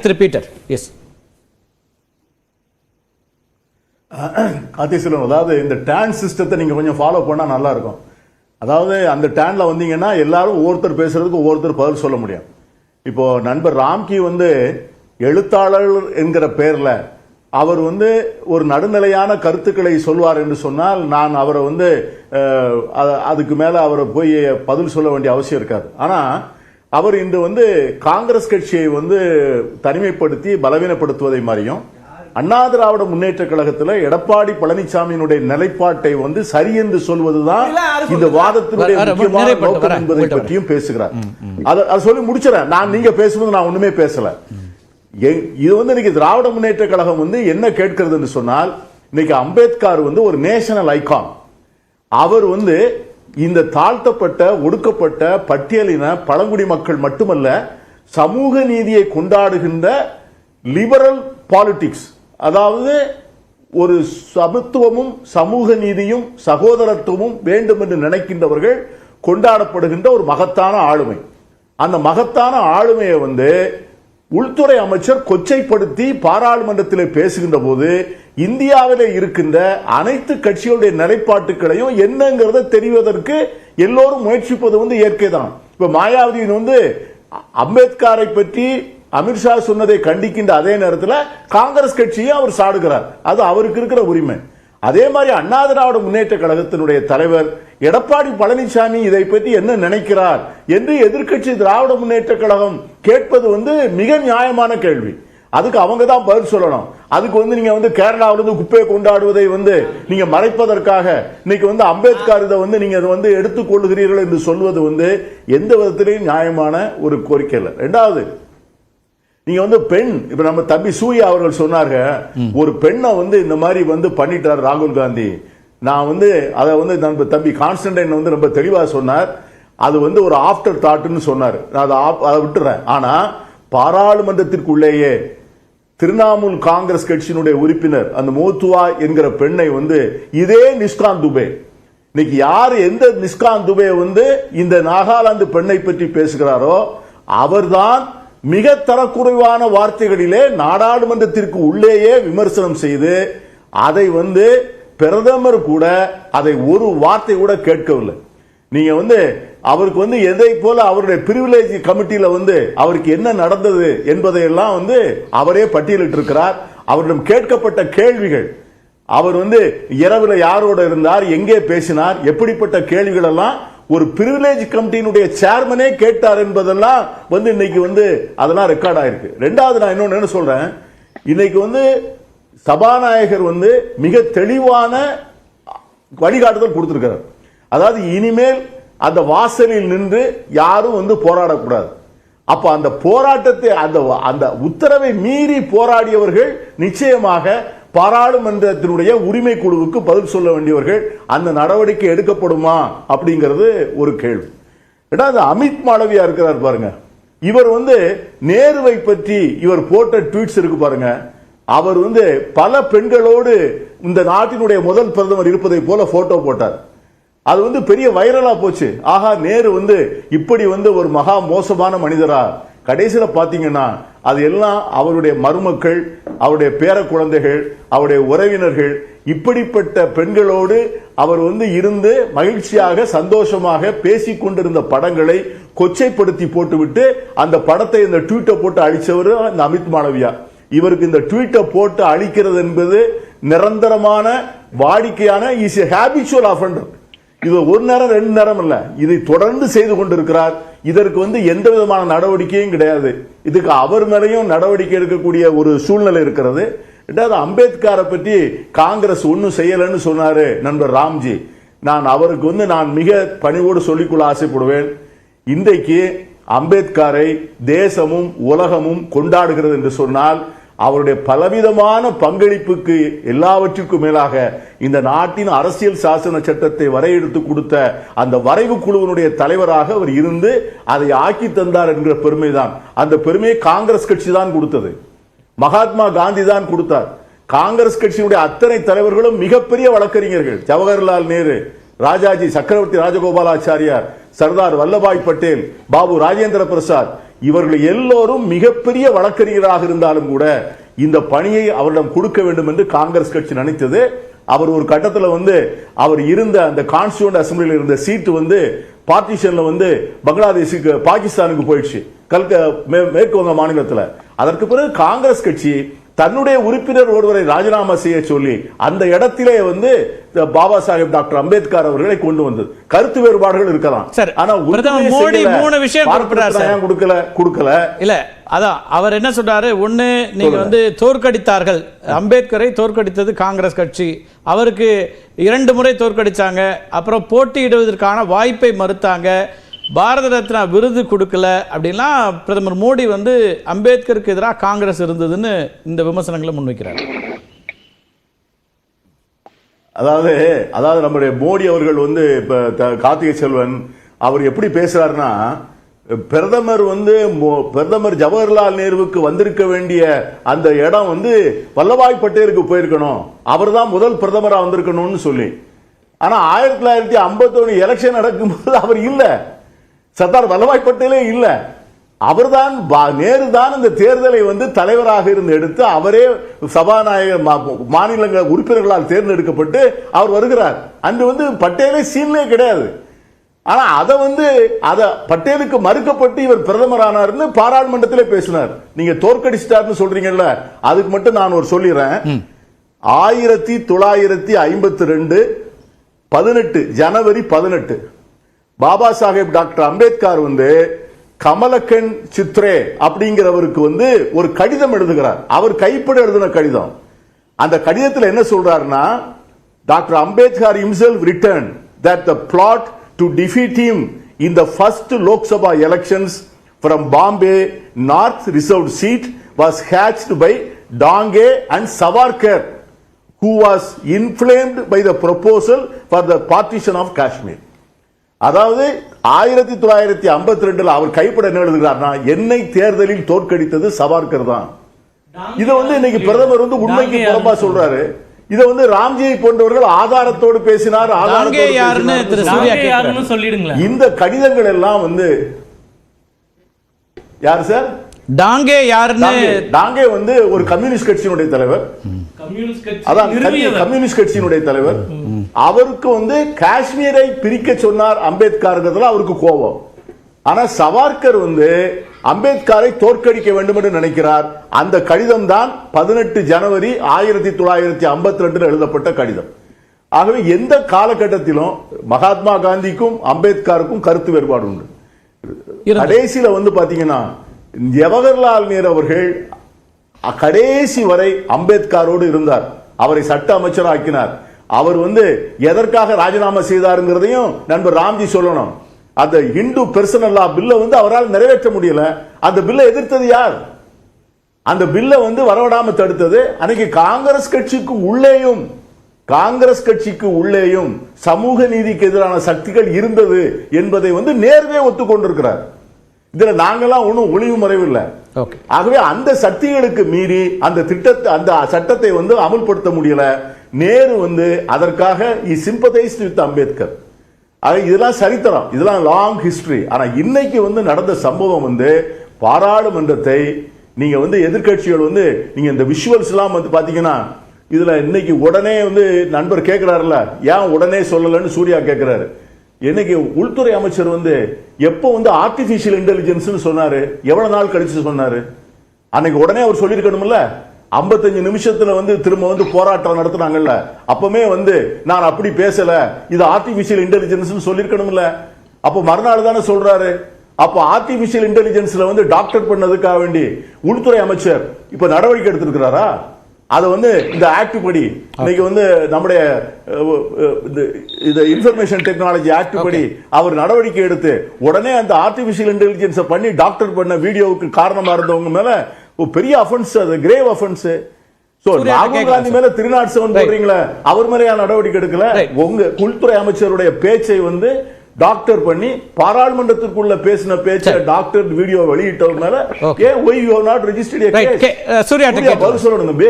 திரு Peter. S அதிசயம். அதாவது இந்த டேன் சிஸ்டத்தை நீங்க கொஞ்சம் ஃபாலோ பண்ணா நல்லா இருக்கும். அதாவது அந்த டேன்ல வந்தீங்கன்னா எல்லாரும் ஒவ்வொருத்தர் பேசுறதுக்கு ஒவ்வொருத்தர் பதில் சொல்ல முடியும். இப்போ நண்பர் ராம்கி எழுத்தாளர் என்கிற பெயர்ல அவர் ஒரு நடுநிலையான கருத்துக்களை சொல்வார் என்று சொன்னால் நான் அவரை அதுக்கு மேல அவரை போய் பதில் சொல்ல வேண்டிய அவசியம் இருக்காது. ஆனா அவர் இன்று காங்கிரஸ் கட்சியை தனிமைப்படுத்தி பலவீனப்படுத்துவதை மாதிரியும் அண்ணா திராவிட முன்னேற்ற கழகத்தில் எடப்பாடி பழனிசாமியினுடைய நிலைப்பாட்டை சரி என்று சொல்வதுதான் இந்த வாதத்தினுடைய முக்கியமான நோக்கம் என்பதை பற்றியும் பேசுகிறார். அதை சொல்லி முடிச்சிடறேன். நீங்க பேசும்போது நான் ஒண்ணுமே பேசல. இது இன்னைக்கு திராவிட முன்னேற்ற கழகம் என்ன கேட்கிறது சொன்னால், இன்னைக்கு அம்பேத்கர் ஒரு நேஷனல் ஐகான். அவர் இந்த தாழ்த்தப்பட்ட ஒடுக்கப்பட்ட பட்டியலின பழங்குடி மக்கள் மட்டுமல்ல, சமூக நீதியை கொண்டாடுகின்ற லிபரல் பாலிடிக்ஸ், அதாவது ஒரு சமத்துவமும் சமூக நீதியும் சகோதரத்துவமும் வேண்டும் என்று நினைக்கின்றவர்கள் கொண்டாடப்படுகின்ற ஒரு மகத்தான ஆளுமை. அந்த மகத்தான ஆளுமையை உள்துறை அமைச்சர் கொச்சைப்படுத்தி பாராளுமன்றத்தில் பேசுகின்ற போது இந்தியாவில் இருக்கின்ற அனைத்து கட்சிகளுடைய நிலைப்பாட்டுகளையும் என்னங்கிறத தெரிவதற்கு எல்லோரும் முயற்சிப்பது இயற்கைதான். இப்ப மாயாவதியின் அம்பேத்கரை பற்றி அமித்ஷா சொன்னதை கண்டிக்கின்ற அதே நேரத்தில் காங்கிரஸ் கட்சியை அவர் சாடுகிறார். அது அவருக்கு இருக்கிற உரிமை. அதே மாதிரி அண்ணா திராவிட முன்னேற்ற கழகத்தினுடைய தலைவர் எடப்பாடி பழனிசாமி இதை பற்றி என்ன நினைக்கிறார் என்று எதிர்க்கட்சி திராவிட முன்னேற்ற கழகம் கேட்பது மிக நியாயமான கேள்வி. அதுக்கு அவங்க தான் பதில் சொல்லணும். அதுக்கு நீங்க கேரளாவிலிருந்து குப்பையை கொண்டாடுவதை நீங்க மறைப்பதற்காக இன்னைக்கு அம்பேத்கர் இதை நீங்க எடுத்துக்கொள்ளுகிறீர்கள் என்று சொல்வது எந்த விதத்திலையும் நியாயமான ஒரு கோரிக்கை இல்லை. ரெண்டாவது, நீங்க பெண், இப்ப நம்ம தம்பி சூர்யா அவர்கள் சொன்னாங்க, ஒரு பெண்ணை இந்த மாதிரி பண்ணிட்டார் ராகுல் காந்தி. நான் அதை தம்பி கான்ஸ்டன்டைன் ரொம்ப தெளிவா சொன்னார். அது ஒரு ஆஃப்டர் தாட்னு சொன்னார். அதை விட்டுறேன். ஆனா பாராளுமன்றத்திற்குள்ளேயே திரிணாமுல் காங்கிரஸ் கட்சியினுடைய உறுப்பினர் அந்த மோத்துவா என்கிற பெண்ணை இதே நிஷ்காந்த் துபே, இன்னைக்கு யாரு எந்த நிஷ்காந்த் துபே இந்த நாகாலாந்து பெண்ணை பற்றி பேசுகிறாரோ அவர்தான் மிக தரக்குறைவான வார்த்தைகளிலே நாடாளுமன்றத்திற்கு உள்ளேயே விமர்சனம் செய்து அதை பிரதமர் கூட அதை ஒரு வார்த்தை கூட கேட்கவில்லை. நீங்க அவருக்கு எதை போல அவருடைய பிரிவிலேஜ் கமிட்டியில அவருக்கு என்ன நடந்தது என்பதையெல்லாம் அவரே பட்டியலிட்டு இருக்கிறார். அவரிடம் கேட்கப்பட்ட கேள்விகள், அவர் இரவுல யாரோட இருந்தார், எங்கே பேசினார், எப்படிப்பட்ட கேள்விகள் எல்லாம் ஒரு பிரிவிலேஜ் கமிட்டியினுடைய சேர்மனே கேட்டார் என்பதெல்லாம் இன்னைக்கு அதெல்லாம் ரெக்கார்ட் ஆயிருக்கு. ரெண்டாவது, நான் இன்னொன்னு என்ன சொல்றேன், இன்னைக்கு சபாநாயகர் மிக தெளிவான வழிகாட்டுதல் கொடுத்திருக்கிறார். அதாவது இனிமேல் அந்த வாசலில் நின்று யாரும் போராடக்கூடாது. அப்ப அந்த போராட்டத்தை அந்த உத்தரவை மீறி போராடியவர்கள் நிச்சயமாக பாராளுமன்றத்தினுடைய உரிமை குழுவுக்கு பதில் சொல்ல வேண்டியவர்கள். அந்த நடவடிக்கை எடுக்கப்படுமா அப்படிங்கிறது ஒரு கேள்வி. ரெண்டாவது, அமித் மாளவியா இருக்கிறார் பாருங்க, இவர் நேருவை பற்றி இவர் போட்ட ட்வீட்ஸ் இருக்கு பாருங்க. அவர் பல பெண்களோடு இந்த நாட்டினுடைய முதல் பிரதமர் இருப்பதை போல போட்டோ போட்டார். அது பெரிய வைரலா போச்சு. ஆஹா, நேரு இப்படி ஒரு மகா மோசமான மனிதரா? கடைசியில் பாத்தீங்கன்னா அது எல்லாம் அவருடைய மருமக்கள், அவருடைய பேர குழந்தைகள், அவருடைய உறவினர்கள், இப்படிப்பட்ட பெண்களோடு அவர் இருந்து மகிழ்ச்சியாக சந்தோஷமாக பேசிக் கொண்டிருந்த படங்களை கொச்சைப்படுத்தி போட்டுவிட்டு அந்த படத்தை இந்த ட்வீட்டை போட்டு அழிச்சவர் இந்த அமித் மாளவியா. இவருக்கு இந்த ட்வீட்டை போட்டு அழிக்கிறது என்பது நிரந்தரமான வாடிக்கையான இஸ் எ ஹேபிச்சுவல் அஃபெண்டர். இது ஒரு நேரம் ரெண்டு நேரம் இல்ல, இதை தொடர்ந்து செய்து கொண்டிருக்கிறார். இதற்கு எந்த விதமான நடவடிக்கையும் கிடையாது. இதுக்கு அவர் மேலையும் நடவடிக்கை எடுக்கக்கூடிய ஒரு சூழ்நிலை இருக்கிறது. அம்பேத்கரை பற்றி காங்கிரஸ் ஒன்னும் செய்யலன்னு சொன்னாரு நண்பர் ராம்ஜி. நான் அவருக்கு நான் மிக பணிவோடு சொல்லிக்கொள்ள ஆசைப்படுவேன். இன்றைக்கு அம்பேத்கரை தேசமும் உலகமும் கொண்டாடுகிறது என்று சொன்னால் அவருடைய பலவிதமான பங்களிப்புக்கு எல்லாவற்றிற்கும் மேலாக இந்த நாட்டின் அரசியல் சாசன சட்டத்தை வரையெடுத்து கொடுத்த அந்த வரைவு குழுவினுடைய தலைவராக அவர் இருந்து அதை ஆக்கி தந்தார் என்கிற பெருமைதான். அந்த பெருமையை காங்கிரஸ் கட்சி தான் கொடுத்தது, மகாத்மா காந்தி தான் கொடுத்தார். காங்கிரஸ் கட்சியினுடைய அத்தனை தலைவர்களும் மிகப்பெரிய வழக்கறிஞர்கள். ஜவஹர்லால் நேரு, ராஜாஜி, சக்கரவர்த்தி ராஜகோபாலாச்சாரியார், சர்தார் வல்லபாய் பட்டேல், பாபு ராஜேந்திர பிரசாத், இவர்கள் எல்லோரும் மிகப்பெரிய வழக்கறிஞராக இருந்தாலும் கூட இந்த பணியை அவரிடம் கொடுக்க வேண்டும் என்று காங்கிரஸ் கட்சி நினைத்தது. அவர் ஒரு கட்டத்தில் வந்து அவர் இருந்த அந்த கான்ஸ்டிடியூண்ட் அசம்பிளியில் இருந்த சீட்டு வந்து பார்ட்டிஷன்ல வந்து பங்களாதேஷுக்கு பாகிஸ்தானுக்கு போயிடுச்சு, மேற்கு வங்க மாநிலத்தில். அதற்கு பிறகு காங்கிரஸ் கட்சி தன்னுடைய உறுப்பினர் ஒருவரை ராஜினாமா செய்ய சொல்லி அந்த இடத்திலே வந்து பாபா சாஹேப் டாக்டர் அம்பேத்கர் அவர்களை கொண்டு வந்தது. கருத்து வேறுபாடுகள் இருக்கலாம், ஆனா மோடி 3 விஷயம் கொடுக்கல இல்ல. அதான் அவர் என்ன சொல்றாரு, ஒண்ணு நீங்க வந்து தோற்கடித்தார்கள், அம்பேத்கரை தோற்கடித்தது காங்கிரஸ் கட்சி, அவருக்கு 2 முறை தோற்கடிச்சாங்க, அப்புறம் போட்டியிடுவதற்கான வாய்ப்பை மறுத்தாங்க, பாரத ரத்னா விருது கொடுக்கல அப்படின்லாம் பிரதமர் மோடி வந்து அம்பேத்கருக்கு எதிராக காங்கிரஸ் இருந்ததுன்னு இந்த விமர்சனங்களை முன்வைக்கிறார். அதாவது நம்முடைய மோடி அவர்கள் வந்து இப்ப கார்த்திகை செல்வன் அவர் எப்படி பேசுறாருன்னா, பிரதமர் ஜவஹர்லால் நேருவுக்கு வந்திருக்க வேண்டிய அந்த இடம் வந்து வல்லபாய் பட்டேலுக்கு போயிருக்கணும், அவர் தான் முதல் பிரதமரா வந்திருக்கணும்னு சொல்லி. ஆனா 1951 எலெக்ஷன் நடக்கும்போது அவர் இல்ல, சர்தார் வல்லபாய் பட்டேலே இல்ல, அவர்தான் நேரு தான் இந்த தேர்தலை வந்து தலைவராக இருந்து எடுத்து அவரே சபாநாயகர் மாநிலங்கள் உறுப்பினர்களால் தேர்ந்தெடுக்கப்பட்டு அவர் வருகிறார். அன்று வந்து பட்டேலே சீன்லே கிடையாது. ஆனா அத பட்டேலுக்கு மறுக்கப்பட்டு இவர் பிரதமர் ஆனார்னு பாராளுமன்றத்திலே பேசினார். நீங்க தோற்கடிச்சிட்டார்னு சொல்றீங்கல்ல, அதுக்கு மட்டும் நான் ஒரு சொல்லிடுறேன். 1952 18 ஜனவரி 18 பாபா சாஹேப் டாக்டர் அம்பேத்கர் வந்து கமலக்கன் சித்ரே அப்படிங்கிறவருக்கு வந்து ஒரு கடிதம் எழுதுகிறார். அவர் கைப்பட எழுதின கடிதம். அந்த கடிதத்தில் என்ன சொல்றாருன்னா, doctor Ambedkar himself written that the plot to defeat him in the first Lok Sabha elections from Bombay North reserved seat was hatched by Dange and Savarkar, who was inflamed by the proposal for the partition of Kashmir. அதாவது 1952 அவர் கைப்பட என்ன எழுதுகிறார்னா, என்னை தேர்தலில் தோற்கடித்தது சவார்கர் தான். இதை வந்து இன்னைக்கு பிரதமர் வந்து உண்மைக்கு புறம்பா சொல்றாரு. இதை வந்து ராம்ஜி போன்றவர்கள் ஆதாரத்தோடு பேசினார். இந்த கடிதங்கள் எல்லாம் வந்து யார் சார்? டாங்கே யாருன்னு? டாங்கே வந்து ஒரு கம்யூனிஸ்ட் கட்சியினுடைய தலைவர், கம்யூனிஸ்ட் கட்சியினுடைய தலைவர். அவருக்கு வந்து காஷ்மீரை பிரிக்க சொன்னார் அம்பேத்கர், அவருக்கு கோபம். ஆனா சவார்கர் வந்து அம்பேத்கரை தோற்கடிக்க வேண்டும் என்று நினைக்கிறார். அந்த கடிதம் தான் 18 ஜனவரி 1952 எழுதப்பட்ட கடிதம். ஆகவே எந்த காலகட்டத்திலும் மகாத்மா காந்திக்கும் அம்பேத்கருக்கும் கருத்து வேறுபாடு உண்டு. கடைசியில வந்து பாத்தீங்கன்னா ஜவஹர்லால் நேரு அவர்கள் கடைசி வரை அம்பேத்கரோடு இருந்தார். அவரை சட்ட அமைச்சர் ஆக்கினார். அவர் வந்து எதற்காக ராஜினாமா செய்தாருங்கிறதையும் நண்பர் ராம்ஜி சொல்லணும். அந்த இந்து பெர்சனல் லா பில்லை வந்து அவரால் நிறைவேற்ற முடியல. அந்த பில்லை எதிர்த்தது யார்? அந்த பில்லை வந்து வரவிடாம தடுத்தது அன்னைக்கு காங்கிரஸ் கட்சிக்கு உள்ளேயும் சமூக நீதிக்கு எதிரான சக்திகள் இருந்தது என்பதை வந்து நேர்வே ஒத்துக்கொண்டிருக்கிறார். இதுல நாங்கெல்லாம் ஒன்றும் ஒளிவு மறைவில்லை. ஆகவே அந்த சக்திகளுக்கு மீறி அந்த திட்டத்தை அந்த சட்டத்தை வந்து அமல்படுத்த முடியல. நேரு வந்து அதற்காக சிம்பதைஸ்ட் வித் அம்பேத்கர். இதெல்லாம் சரித்திரம், இதெல்லாம் லாங் ஹிஸ்டரி. ஆனா இன்னைக்கு வந்து நடந்த சம்பவம் வந்து பாராளுமன்றத்தை நீங்க வந்து எதிர்கட்சிகள் வந்து நீங்க இந்த விஷுவல்ஸ் எல்லாம் வந்து பாத்தீங்கன்னா இதுல இன்னைக்கு உடனே வந்து நண்பர் கேட்கிறாருல, ஏன் உடனே சொல்லலன்னு சூர்யா கேட்கிறாரு. இன்னைக்கு உள்துறை அமைச்சர் வந்து எப்போ வந்து ஆர்டிபிஷியல் இன்டெலிஜென்ஸ் சொன்னாரு, எவ்வளவு நாள் கழிச்சு சொன்னாரு? அன்னைக்கு உடனே அவர் சொல்லிருக்கணும்ல. 55 நிமிஷத்துல வந்து திரும்ப வந்து போராட்டம் நடத்துனாங்கல்ல, அப்பமே வந்து நான் அப்படி பேசல, இது ஆர்டிபிஷியல் இன்டெலிஜென்ஸ் சொல்லிருக்கணும்ல. அப்ப மறுநாள் தானே சொல்றாரு. அப்ப ஆர்டிபிஷியல் இன்டெலிஜென்ஸ்ல வந்து டாக்டர் பண்ணதுக்காக வேண்டி உள்துறை அமைச்சர் இப்ப நடவடிக்கை எடுத்திருக்கிறாரா? அது வந்து இந்த ஆக்ட் படி இன்னைக்கு வந்து நம்முடைய இன்ஃபர்மேஷன் டெக்னாலஜி ஆக்ட் படி அவர் நடவடிக்கை எடுத்து உடனே அந்த ஆர்டிபிஷியல் இன்டெலிஜென்ஸ் பண்ணி டாக்டர் பண்ண வீடியோவுக்கு காரணமா இருந்தவங்க மேல பெரிய அஃபென்ஸ், அது கிரேவ் அஃபென்ஸ். சோ ராகுல் காந்தி மேல 307 போடுறீங்களா, அவர் மேல நடவடிக்கை எடுக்கல. உங்க உள்துறை அமைச்சருடைய பேச்சை வந்து டாக்டர் பண்ணி பாராளுமன்றத்திற்குள்ள பேசின பேச்சை டாக்டர் வீடியோ வெளியிட்டவர் மேல ஏன் why you have not registered a case? Suriya பதில் சொல்லணும்.